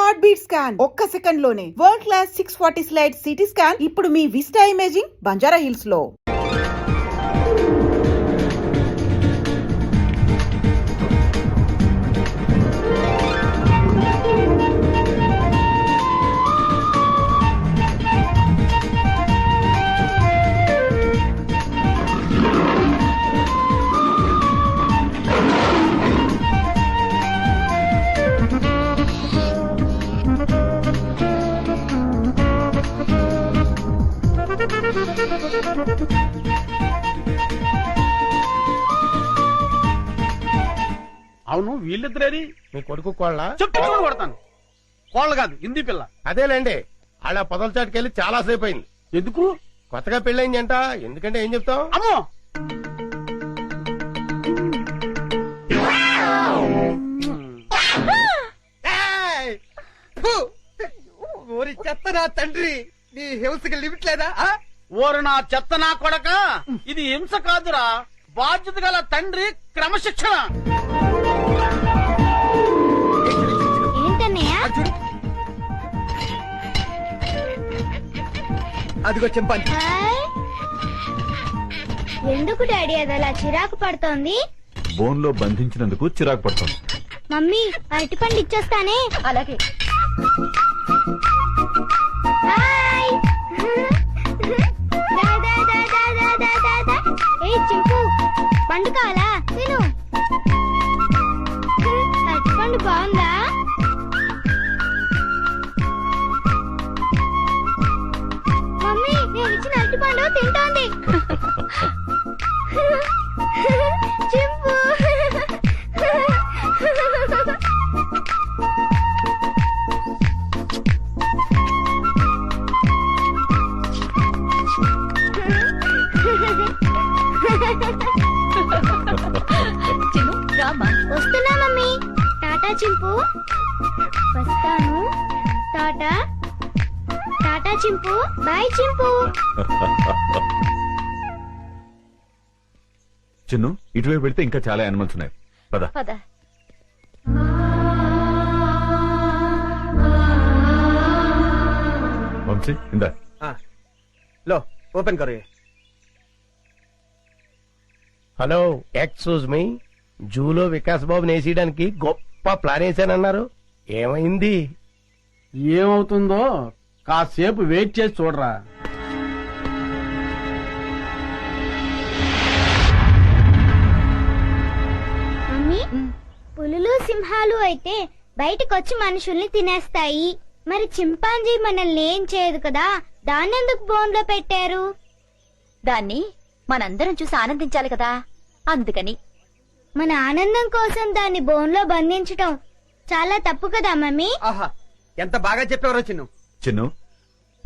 Heart beat scan ఒక్క second లోనే world class 640 slide CT scan ఇప్పుడు మీ విస్టా ఇమేజింగ్ బంజారా హిల్స్ లో. అవును వీళ్ళిద్దరేది మీ కొడుకు కోళ్ళ చెప్తూ కొడతాను. కోళ్ళు కాదు హిందీ పిల్ల. అదేలేండి అలా పొదల చాటుకెళ్ళి చాలా సేపు అయింది. ఎందుకు? కొత్తగా పెళ్ళయిందంట. ఎందుకంటే ఏం చెప్తాం? అమ్మో ఓరి చెత్త నా తండ్రి, నీ హింసకి లిమిట్ లేదా? ఓరు నా చెత్త నా కొడక, ఇది హింస కాదురా, బాధ్యత గల తండ్రి క్రమశిక్షణ. అదిగో చెంపాలి. ఎందుకు డాడీ అది అలా చిరాకు పడుతోంది? బోన్ లో బంధించినందుకు చిరాకు పడుతోంది. మమ్మీ అరటిపండు ఇచ్చేస్తానే. అలాగే. చింపు పండు కావాలా? తిను. అరటిపండు బాగుందా? మమ్మీ నేను ఇచ్చిన అరటిపండు తింటోంది. చింపు వస్తున్నా మమ్మీ. టాటా చింపు. వస్తాను. టాటా టాటా చింపు. బాయ్ చింపు. చిన్ను ఇటువైపు పెడితే ఇంకా చాలా యానిమల్స్ ఉన్నాయి. పద పద. వంశీ ఇందా లో ఓపెన్ కరో. Hello, excuse me. జూలో వికాస్ బాబు నేసేయడానికి గొప్ప ప్లాన్ వేసానన్నారు. ఏమైంది? ఏమవుతుందో కాసేపు వెయిట్ చేసి చూడరా. మమ్మీ పులులు సింహాలు అయితే బయటకొచ్చి మనుషుల్ని తినేస్తాయి. మరి చింపాంజీ మనల్ని ఏం చేయదు కదా, దాన్నెందుకు బోన్లో పెట్టారు? దాన్ని మనందరం చూసి ఆనందించాలి కదా, అందుకని. మన ఆనందం కోసం దాన్ని బోన్లో బంధించటం చాలా తప్పు కదా మమ్మీ. ఆహా, ఎంత బాగా చెప్పేవారో చిన్ను. చిన్ను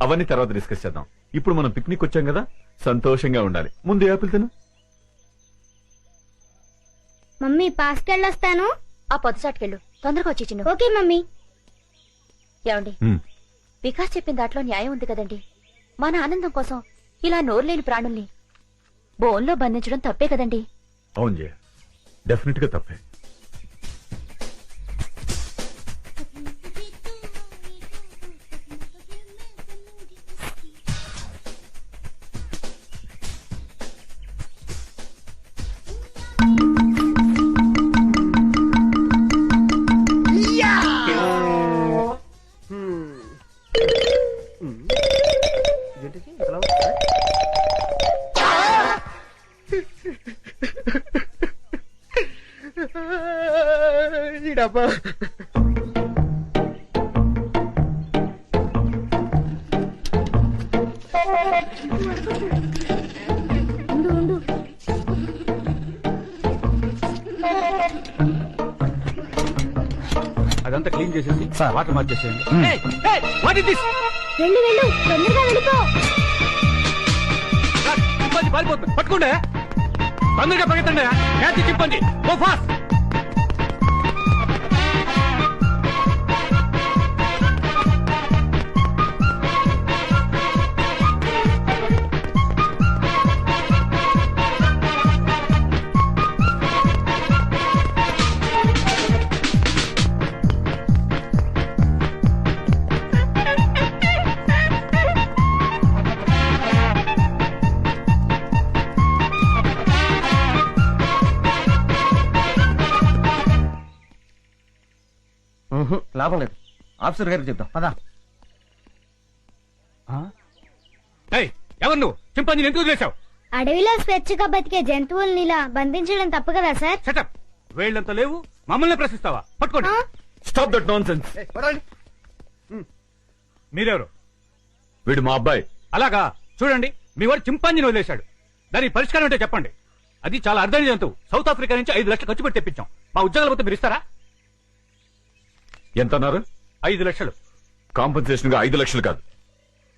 అవన్నీ తర్వాత డిస్కస్ చేద్దాం. ఇప్పుడు మనం పిక్నిక్ వచ్చాం కదా, సంతోషంగా ఉండాలి. ముందు యాపిల్ తిను. మమ్మీ పాస్కెళ్ళొస్తాను. ఆ పొద్దుచాటుకెళ్ళు, తొందరగా వచ్చి చిన్ను. Okay mummy. ఏమండి, హ్మ్. వికాస్ చెప్పిన దాంట్లో న్యాయం ఉంది కదండి. మన ఆనందం కోసం ఇలా నోరులేని ప్రాణుల్ని బోన్లో బంధించడం తప్పే కదండి. అవును జయ, డెఫినెట్ గా తప్పే. డబ్బా ఉండు ఉండు. అదంతా క్లీన్ చేసేసి వాటర్ మార్చేసేయండి. వెళ్ళు వెళ్ళు, తొందరగా వెళ్ళిపో. పారిపోతుంది, పట్టుకోండి. తొందరగా పరిగెత్తండి. క్యాచ్ చింపండి. Go fast. లాభం లేదు, ఆఫీసర్ గారికి చెప్తాం పదా. ఎవరు నువ్వు? చింపాంజీని ఎందుకు వదిలేశావు? అడవిలో స్వేచ్ఛగా బతికే జంతువుల్ని ఇలా బంధించడం తప్పు కదా సార్? సెటప్. వేళ్ళంత లేవు, మమ్మల్ని ప్రశ్నిస్తావా? పట్టుకోండి. Stop that non sense. మీరెవరు? వీడు మా అబ్బాయి. అలాగా, చూడండి, మీ వాడు చింపాంజీని వదిలేశాడు. దానికి పరిష్కారం ఏంటో చెప్పండి. అది చాలా అర్థం జంతువు. సౌత్ ఆఫ్రికా నుంచి 5 లక్షలు ఖర్చు పెట్టి తెప్పించాం. మా ఉద్యోగాల పోతే మీరు ఇస్తారా? ఎంత అన్నారు? 5 లక్షలు. కాంపన్సేషన్ గా 5 లక్షలు కాదు,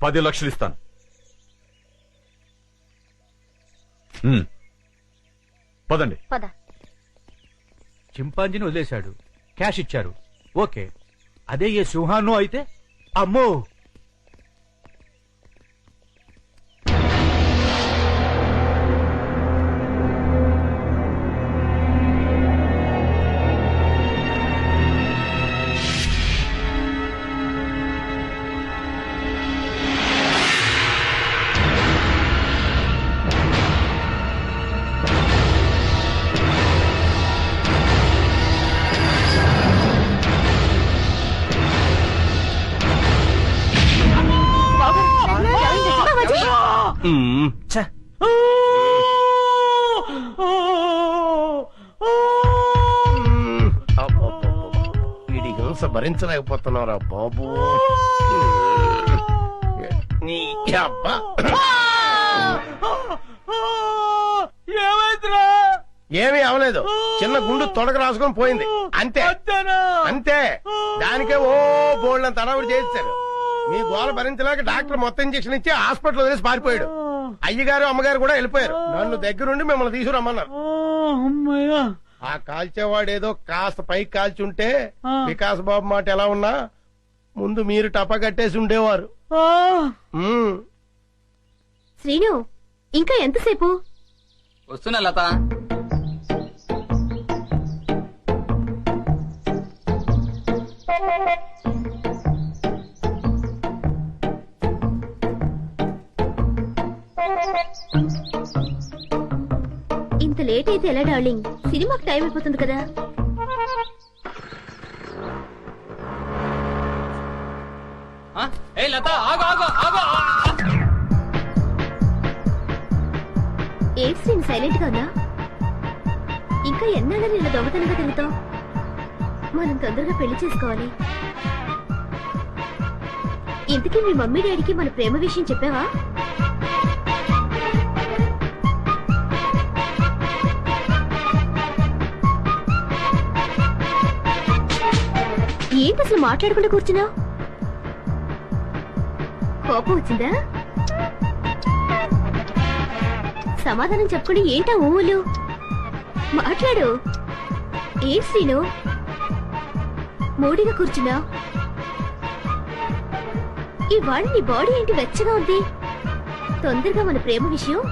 10 లక్షలు ఇస్తాను. పదండి. పద. చింపాంజీని వదిలేశాడు, క్యాష్ ఇచ్చారు, ఓకే. అదే ఏ సింహాన్నో అయితే అమ్మో. వీడి హింస భరించలేకపోతున్నారా బాబు. నీ అబ్బా. ఏమైందిరా? ఏమీ అవలేదు, చిన్న గుండు తొడక రాసుకొని పోయింది అంతే. అంతే, దానికే ఓ బోల్డ్ తడవుడు చేశారు. మీ గోల భరించలేక డాక్టర్ మొత్తం ఇంజక్షన్ ఇచ్చి హాస్పిటల్ వదిలేసి పారిపోయాడు. అయ్యగారు అమ్మగారు కూడా వెళ్ళిపోయారు. నన్ను దగ్గరుండి మిమ్మల్ని తీసుకురమ్మన్నారు. ఆ కాల్చేవాడు ఏదో కాస్త పైకి కాల్చుంటే వికాస్ బాబు మాట ఎలా ఉన్నా ముందు మీరు టపా కట్టేసి ఉండేవారు. శ్రీను, ఇంకా ఎంతసేపు? వస్తున్నా లత. ఇంత లేట్ అయితే ఎలా డార్లింగ్? సినిమాకి టైం అయిపోతుంది కదా. లత ఆగు ఆగు ఆగు. ఏంటి శ్రీను సైలెంట్ గా ఉన్నా? ఇంకా ఎన్నాళ్ళని ఇలా దొంగతనంగా తిరుగుతావు? మనం తొందరగా పెళ్లి చేసుకోవాలి. ఇంతకీ మీ మమ్మీ డాడీకి మన ప్రేమ విషయం చెప్పావా? ఏంటి అసలు మాట్లాడకుండా కూర్చున్నావు? కోపం వచ్చిందా? సమాధానం చెప్పుకుని ఏంటా ఊళ్ళు? మాట్లాడు. ఏంటి శ్రీను మూడిగా కూర్చున్నావు? ఇవాళ నీ బాడీ ఏంటి వెచ్చగా ఉంది? తొందరగా మన ప్రేమ విషయం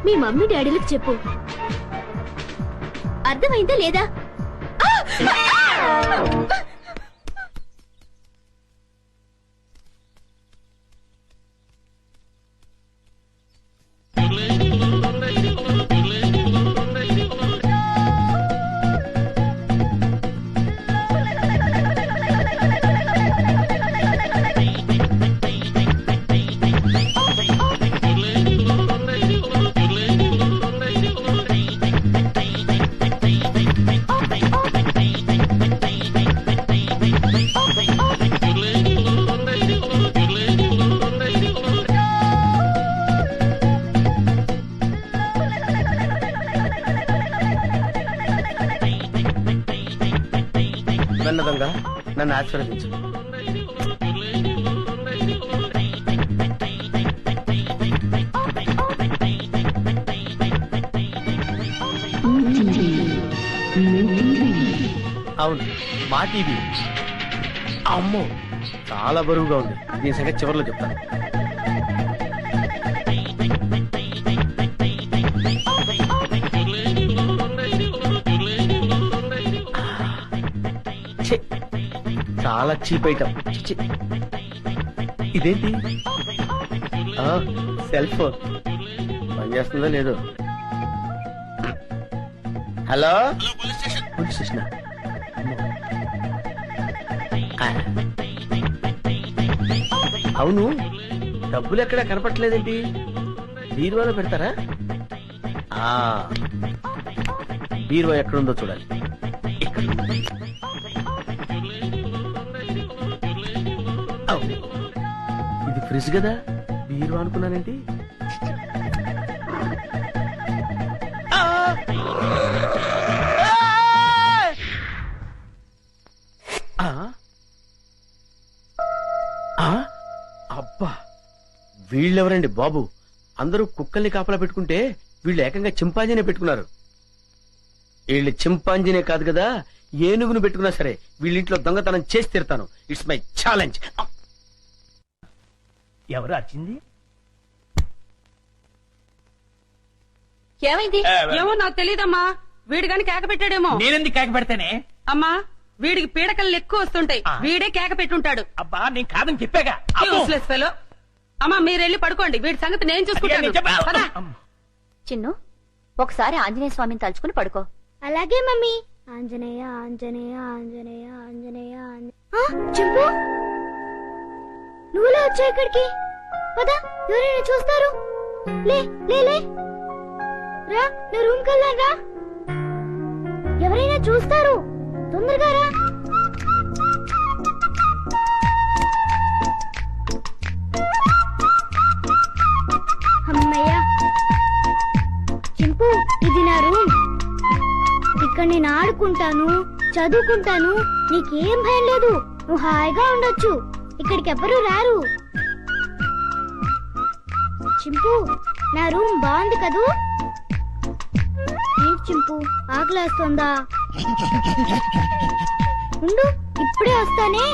మీ మమ్మీ డాడీలకు చెప్పు. అర్థమైందా లేదా? వెన్నదంగా నన్ను ఆశీర్వదించు. అవును, మా టీవీ. అమ్మో, చాలా బరువుగా ఉంది. దీని సంగతి చివరిలో చెప్తాను. చాలా చీప్ ఐటమ్. ఇదేంటి? సెల్ ఫోన్ పనిచేస్తుందో లేదో. Hello, police station. అవును, డబ్బులు ఎక్కడా కనపట్లేదేంటి? బీరువాలో పెడతారా? బీరువా ఎక్కడుందో చూడాలి. ఇక్కడ. అవును, ఇది ఫ్రిడ్జ్ కదా, బీరువా అనుకున్నానేంటి? అబ్బా, వీళ్ళెవరండి బాబు? అందరూ కుక్కల్ని కాపలా పెట్టుకుంటే వీళ్ళు ఏకంగా చింపాంజీనే పెట్టుకున్నారు. వీళ్ళు చింపాంజీనే కాదు కదా, ఏనుగును పెట్టుకున్నా సరే వీళ్ళింట్లో దొంగతనం చేసి తీరుతాను. It's my challenge. ఎవరు వచ్చింది? ఏమైంది? ఏమో నాకు తెలియదమ్మా. వీడు గాని కేక పెట్టాడేమో. నేనెందుకు కేక పెడతానే? అమ్మా, వీడికి పీడకలు ఎక్కువ వస్తుంటాయి. వీడే కేక పెట్టుంటాడు. అబ్బా, నేను కాదని చెప్పాగా. Useless fellow. అమ్మా, మీరెళ్ళి పడుకోండి. వీడి సంగతి నేను చూసుకుంటాను. పద. చిన్ను, ఒకసారి ఆంజనేయ స్వామిని తలుచుకుని పడుకో. అలాగే మమ్మీ. ఆంజనేయ ఆంజనేయ ఆంజనేయ ఆంజనేయ చింపు, నువ్వులా వచ్చా ఇక్కడికి? పదా, ఎవరైనా చూస్తారు. లే లే లే రా, నా రూమ్ కెళ్ళాను రా. ఎవరైనా చూస్తారు, తొందరగా రా. అమ్మయ్యా. చింపు, ఇది నా రూమ్. ఇక్కడ నేను ఆడుకుంటాను, చదువుకుంటాను. నీకేం భయం లేదు. నువ్వు హాయిగా ఉండొచ్చు. ఇక్కడికి ఎవ్వరూ రారు. చింపు, నా రూమ్ బాగుంది కదూ? ఏంటి చింపు, ఆకలేస్తోందా? ఉండు, ఇప్పుడే వస్తానే.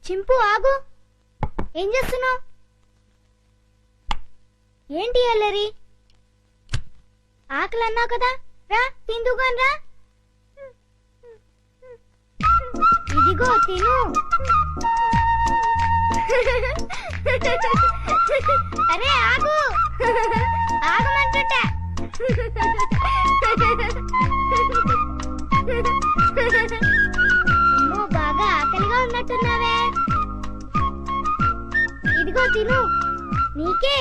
చింపు, ఆగు. ఏం చేస్తున్నావు? ఏంటి అల్లరి? ఆకలి అన్నావు కదా, రా తిందుగాని రా. ఇదిగో తిను. అరే ఆగు, ఆగమంటుంటా. బాగా ఆకలిగా ఉన్నట్టున్నావే. ఇదిగో తిను, నీకే.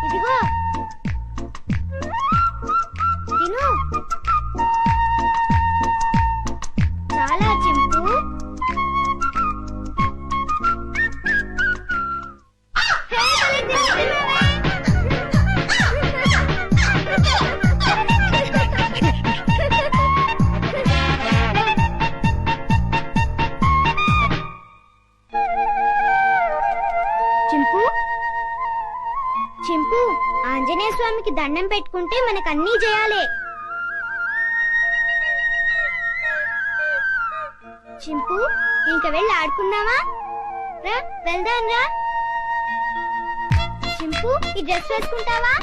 ఇదిగో తిను. చాలా చింపు. చింపు, చింపు, ఆంజనేయ స్వామికి దండం పెట్టుకుంటే మనకు అన్నీ చేయాలి. చింపు, ఇంక వెళ్ళి ఆడుకుందామా? రా వెళ్దాం రా. చింపు, ఈ డ్రెస్ వేసుకుంటావా?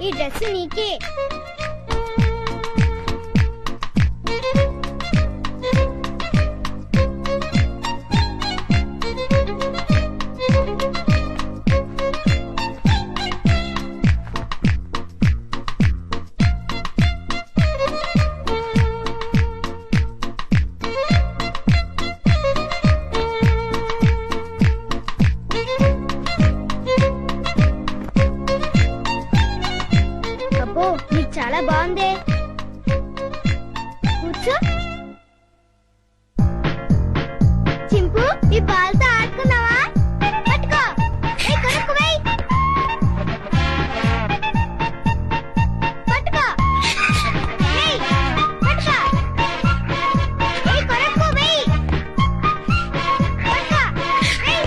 ఈ డ్రెస్ నీకే. అబ్బో, నీకు చాలా బాగుందే. కూర్చో. చింపు, ఈ బాల్తో ఆడుకున్నావా? పట్టుకో. కొనుక్కు వెయ్యి. పట్టుకో. వెయ్యి. పట్టుకో. కొనుక్కు వెయ్యి. పట్టుకో. వెయ్యి.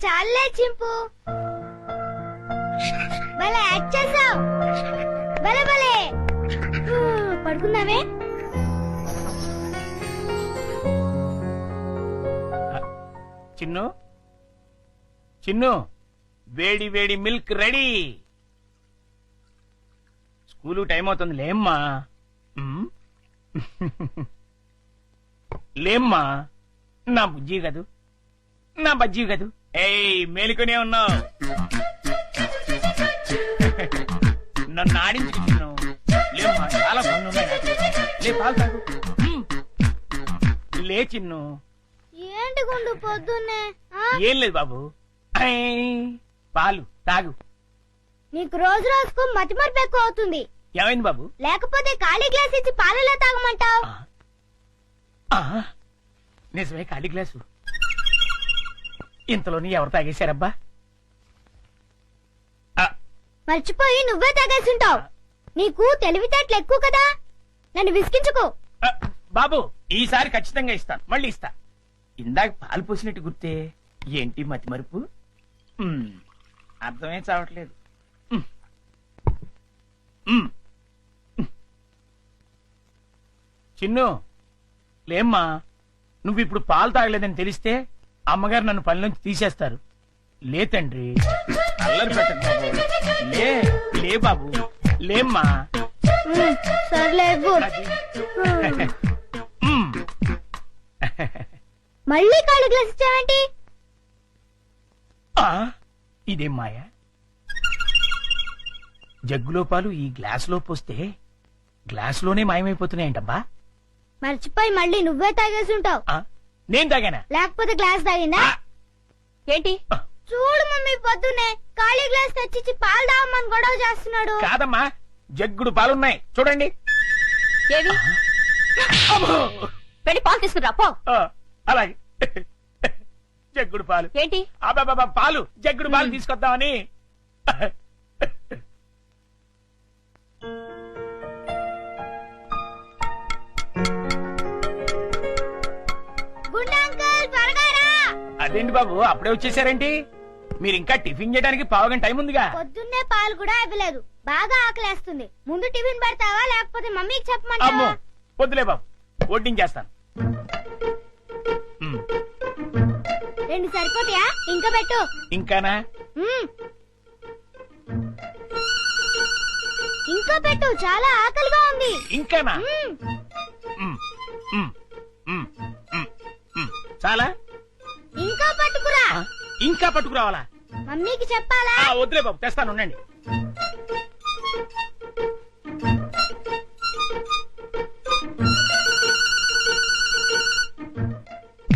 చాలే చింపు. భలే యాక్ట్ చేసావు. భలే భలే. పడుకుందామే. చిన్ను చిన్ను, వేడి వేడి మిల్క్ రెడీ. స్కూలు టైం అవుతుంది, లేమ్మా. లేమ్మా, నా బుజ్జి కదూ, నా బజ్జీ కదూ. ఏయ్, మేలుకునే ఉన్నావు. నన్ను ఆడించుకున్నావు. లేమ్మా, చాలా పనులు ఉన్నాయి నాకు. లే, పాలు తాగు. లే చిన్ను. ఏంటి గుండు పొద్దున్నే? ఏం లేదు బాబు, పాలు తాగు. నీకు రోజు రోజుకు మతిమరుపు ఎక్కువ అవుతుంది. ఏమైంది బాబు? లేకపోతే ఖాళీ గ్లాస్ ఇచ్చి పాలలో తాగమంటావు. నిజమే, ఖాళీ గ్లాసు. ఇంతలోని ఎవరు తాగేశారబ్బా? మర్చిపోయి నువ్వే తాగేసుంటావు. నీకు తెలివితేటలు ఎక్కువ కదా, నన్ను విసిగించుకో. బాబు, ఈసారి ఖచ్చితంగా ఇస్తాను, మళ్ళీ ఇస్తా. ఇందాక పాలు పోసినట్టు గుర్తే. ఏంటి మతి మరుపు? అర్థమే చావట్లేదు. చిన్ను, లేమ్మా. నువ్వు ఇప్పుడు పాలు తాగలేదని తెలిస్తే అమ్మగారు నన్ను పని నుంచి తీసేస్తారు. లే తండ్రి, అల్లరి పెట్టకు బాబు. లే లే బాబు, లేమ్మా. సర్లే. మళ్ళీ ఖాళీ గ్లాస్ ఇచ్చావేంటి? ఇదేం మాయ? జగ్గులో పాలు ఈ గ్లాసులో పోస్తే గ్లాసులోనే మాయమైపోతున్నాయంటబ్బా. మర్చిపోయి మళ్ళీ నువ్వే తాగేసుంటావు. నేను తాగానా? లేకపోతే గ్లాస్ తాగిందా? ఏంటి? చూడు మమ్మీ, పొద్దున్నే ఖాళీ గ్లాస్ తెచ్చిచ్చి పాలు తాగమని గొడవ చేస్తున్నాడు. కాదమ్మా, జగ్గుడు పాలున్నాయి చూడండి. ఏవి? వెళ్ళి పాలు తీసుకురా పో. అలాగే. జగ్గుడు పాలు ఏంటి? అబ్బాబా, పాలు జగ్గుడు పాలు తీసుకొద్దామని. గుండు అంకుల్, త్వరగా రా. అదేంటి బాబు, అప్పుడే వచ్చేసారేంటి? మీరు ఇంకా టిఫిన్ చేయడానికి పావుగంట టైం ఉందిగా. పొద్దున్నే పాలు కూడా ఇవ్వలేదు. బాగా ఆకలేస్తుంది. ముందు టిఫిన్ పెడతావా లేకపోతే మమ్మీకి అమ్మో, చెప్పమంటావా? వద్దులే బాబు, వడ్డించేస్తాను. 2 సరిపోతాయా? ఇంకా పెట్టు. ఇంకానా? ఇంకా పెట్టు, చాలా ఆకలిగా ఉంది. ఇంకానా? చాలా? ఇంకా పట్టుకురా. ఇంకా పట్టుకురావాలా? మమ్మీకి చెప్పాలా? వద్దులే బాబు, తెస్తాను, ఉండండి.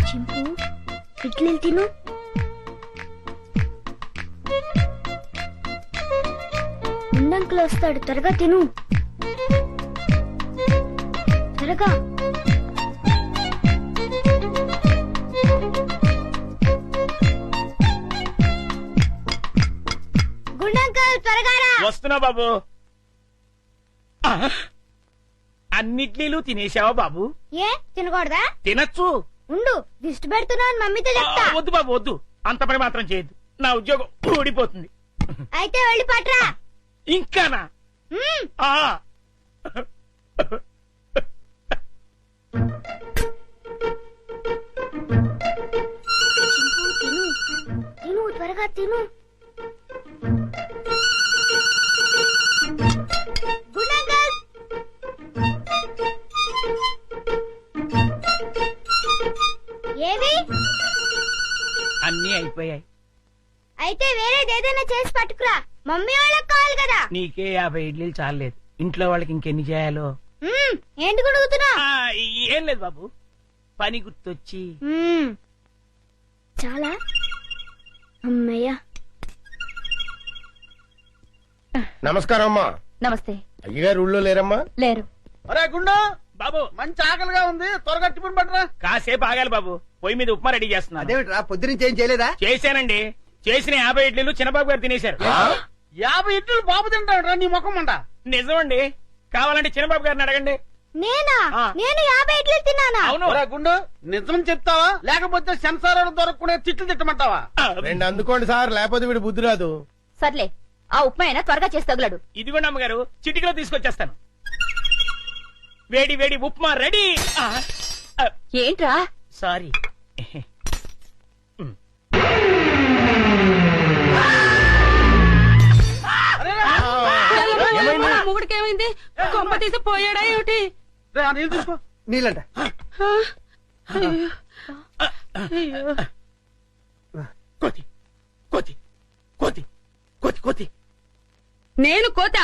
చింపు, ఇడ్లీలు తిను. ఉండంకులు వస్తాడు, త్వరగా తిను. త్వరగా. గుండంకుల్, త్వరగా రా. వస్తున్నా బాబు. అన్నిట్లీలు తినేసావా బాబు? ఏ తినకూడదా? తినచ్చు. ఉండు, దిష్టి పెడుతున్నాను, మమ్మీతో చెప్తా. వద్దు బాబు, వద్దు. అంత పని మాత్రం చేయొద్దు, నా ఉద్యోగం ఊడిపోతుంది. అయితే వెళ్ళి పట్రా. ఇంకానా? తిను తిను, త్వరగా తిను. గుండంకుల్, ఏవి? అన్నీ అయిపోయాయి. అయితే వేరేదేదైనా చేసి పట్టుకురా, మమ్మీ వాళ్ళకి కావాలి కదా. నీకే 50 ఇడ్లీలు చాలలేదు, ఇంట్లో వాళ్ళకి ఇంకెన్ని చేయాలో. ఏంటి గుడుగుతున్నా? ఏం లేదు బాబు, పని గుర్తొచ్చి. చాలా. అమ్మయ్యా. నమస్కారం అమ్మా. నమస్తే. అయ్యగారు ఊళ్ళో లేరమ్మా? లేరు. అరే గుండు బాబు, మంచి ఆకలిగా ఉంది, త్వరగా టిఫిన్ పట్టరా. కాసేపు ఆగాలి బాబు, పొయ్యి మీద ఉప్మా రెడీ చేస్తున్నా. అదేమిట్రా, పొద్దునుంచి ఏం చేయలేదా? చేశానండి, చేసిన 50 ఇడ్లీలు చిన్నబాబు గారు తినేశారు. 50 ఇడ్లీలు బాబు తింటాడు రా, నీ ముఖం అంట. నిజమండి, కావాలంటే చిన్నబాబు గారిని అడగండి. నేనా ఆ. నేను 50 ఇడ్లీలు తిన్నానా? అవును గుండు నిజం చెప్తావా లేకపోతే సెన్సార్ దొరకకుండా తిట్లు తిట్టమంటావా? రెండు అందుకోండి సార్, లేకపోతే వీడు బుద్ధి రాదు. సర్లే ఆ ఉప్మా అయినా త్వరగా చేసి తగులాడు. ఇదిగోండి అమ్మగారు, చిటికలో తీసుకొచ్చేస్తాను. వేడి వేడి ఉప్మా రెడీ. ఏంట్రా? సారీ. మొగుడికి ఏమైంది? కొంప తీసి పోయాడా ఏమిటి? నీళ్ళు తీసుకో. నీళ్ళంట. కోతి కోతి కోతి కోతి కోతి. నేను కోత.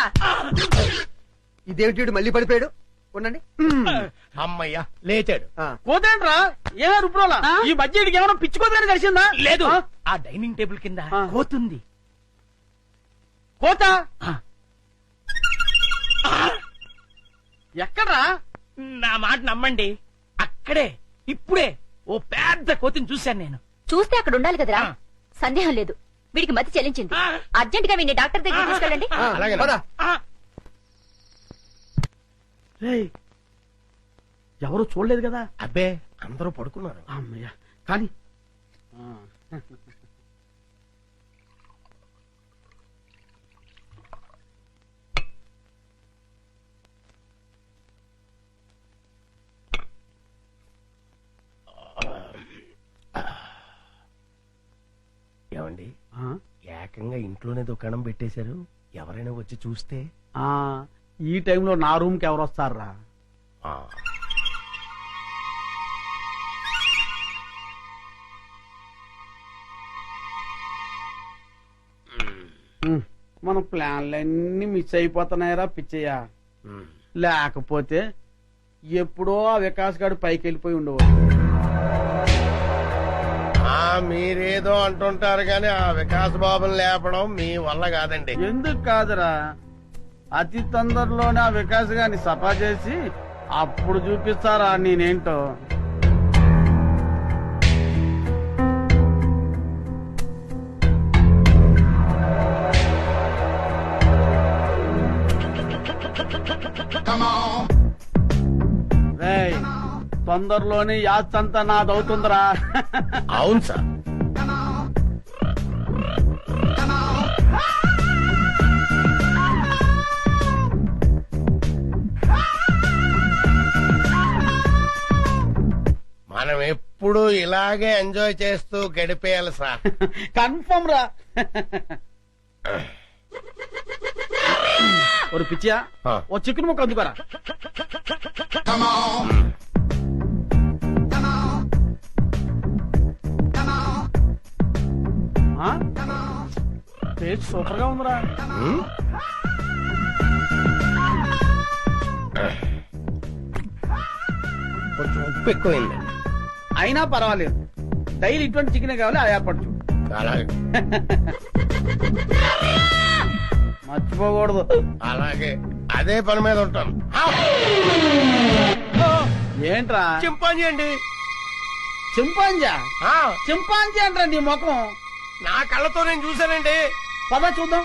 ఇదేమిటి మళ్ళీ పడిపోయాడు? ఉండండి. అమ్మయ్యా లేచాడు. పోతేంట్రా ఏమో రుబ్రోలా ఈ బడ్జెట్కి ఏమైనా పిచ్చుకోదని కలిసిందా? లేదు, ఆ డైనింగ్ టేబుల్ కింద కోతుంది. కోత ఎక్కడ్రా? నా మాట నమ్మండి, అక్కడే ఇప్పుడే ఓ పెద్ద కోతిని చూశాను నేను. చూస్తే అక్కడ ఉండాలి కదరా. సందేహం లేదు, వీడికి మతి చెల్లించింది. అర్జెంట్ గా వీడిని డాక్టర్ దగ్గర తీసుకెళ్ళండి. అలాగే ఎవరు చూడలేదు కదా? అబ్బే అందరూ పడుకున్నారు. అమ్మయ్య కానీ ఏమండి, ఏకంగా ఇంట్లోనే దుకాణం పెట్టేశారు. ఎవరైనా వచ్చి చూస్తే? ఈ టైంలో నా రూమ్ కి ఎవరు వస్తారా? మన ప్లాన్లన్నీ మిస్ అయిపోతున్నాయరా పిచ్చయ్య. లేకపోతే ఎప్పుడో ఆ వికాస్ గారు పైకి వెళ్ళిపోయి ఉండేవాడు. మీరేదో అంటుంటారు కానీ ఆ వికాస్ బాబుని లేపడం మీ వల్ల కాదండి. ఎందుకు కాదురా, అతి తొందరలోనే ఆ వికాస్ గారిని సఫా చేసి అప్పుడు చూపిస్తారా నేనేంటో. రేయ్, తొందరలోనే యాత్రంతా నాదవుతుందిరా. అవును సార్. మనం ఎప్పుడు ఇలాగే ఎంజాయ్ చేస్తూ గడిపేయాలి సార్. కన్ఫర్మ్ రా. ఒక పిచ్చియా, ఓ చికెన్ ముక్క అందుకోరా. టేస్ట్ సూపర్ గా ఉందిరా. కొంచెం ఉప్పు ఎక్కువైంది. అయినా పర్వాలేదు, డైలీ ఇటువంటి చికెన్ కావాలి, అది ఏర్పాటు చూడు. అలాగే మర్చిపోకూడదు. అలాగే అదే పని మీద ఉంటాను. ఏంట్రా? చింపాంజీ అండి. చింపాంజా? చింపాంజీ అంటారా నీ ముఖం? నా కళ్ళతో నేను చూశానండి. పద చూద్దాం.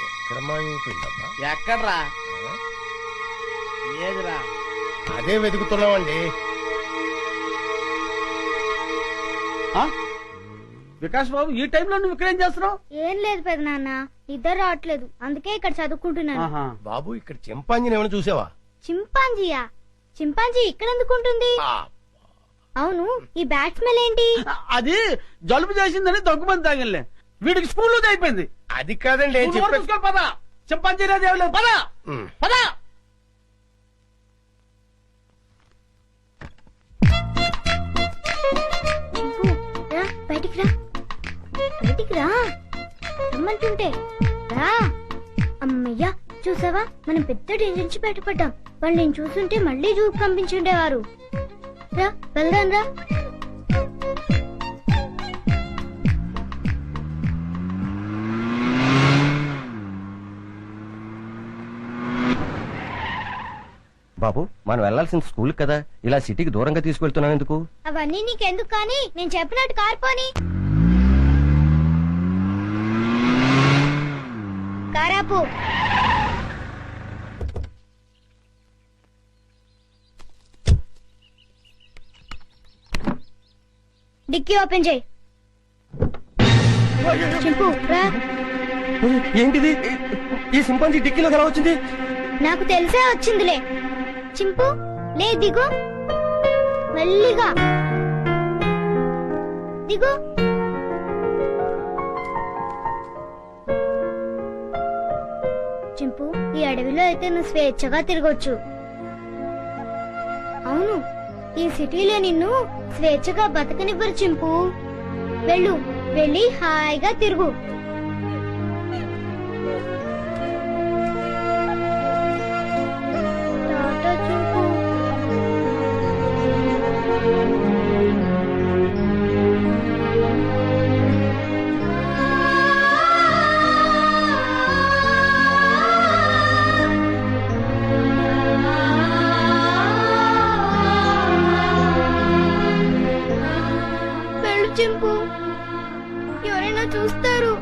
ఎక్కడ మాయమైపోయిందబ్బా? ఎక్కడ్రా? ఏదిరా? అదే వెతుకుతున్నామండి. వికాస్ బాబు, ఈ టైంలో నువ్వు ఇక్కడేం చేస్తున్నావు? ఏం లేదు పెద్ద నాన్న, నిద్ర రావట్లేదు, అందుకే ఇక్కడ చదువుకుంటున్నాను. బాబు, ఇక్కడ చింపాంజీని ఏమైనా చూసావా? చింపాంజీయా? చింపాంజీ ఇక్కడ ఎందుకుంటుంది? అవును, ఈ బ్యాట్ స్మెల్ ఏంటి? అది జలుబు చేసిందని దగ్గుమంది తాగిలే. వీడికి స్కూల్ అయిపోయింది. అది కాదండి. పద, చింపాంజీ లేదు. పద పద. బయటికి రా, బయటికి రా రమ్మంటుంటే రా. అమ్మయ్యా, చూసావా, మనం పెద్ద డేంజర్ నుంచి బయటపడ్డాం. వాళ్ళు నేను చూస్తుంటే మళ్ళీ జూకు పంపించుండేవారు. రా వెళ్దాం రా. బాబు, మనం వెళ్లాల్సిన స్కూల్ కదా, ఇలా సిటీకి దూరంగా తీసుకెళ్తున్నాం ఎందుకు? అవన్నీ నీకెందుకు కానీ, నేను చెప్పినట్టు కార్పోని. కారాపు. డిక్కీ ఓపెన్ చేయి. చింపు రా. ఏంటిది? ఈ సింపాంజీ డిక్కీలోకి ఎలా వచ్చింది? నాకు తెలిసే వచ్చిందిలే. చింపు లే, దిగు. మెల్లిగా దిగు. చింపు, ఈ అడవిలో అయితే నువ్వు స్వేచ్ఛగా తిరగొచ్చు. అవును, ఈ సిటీలో నిన్ను స్వేచ్ఛగా బతకనివ్వరు చింపు. వెళ్ళు, వెళ్ళి హాయిగా తిరుగు. టాటా చింపు. వెళ్ళు చింపు, ఎవరైనా చూస్తారు.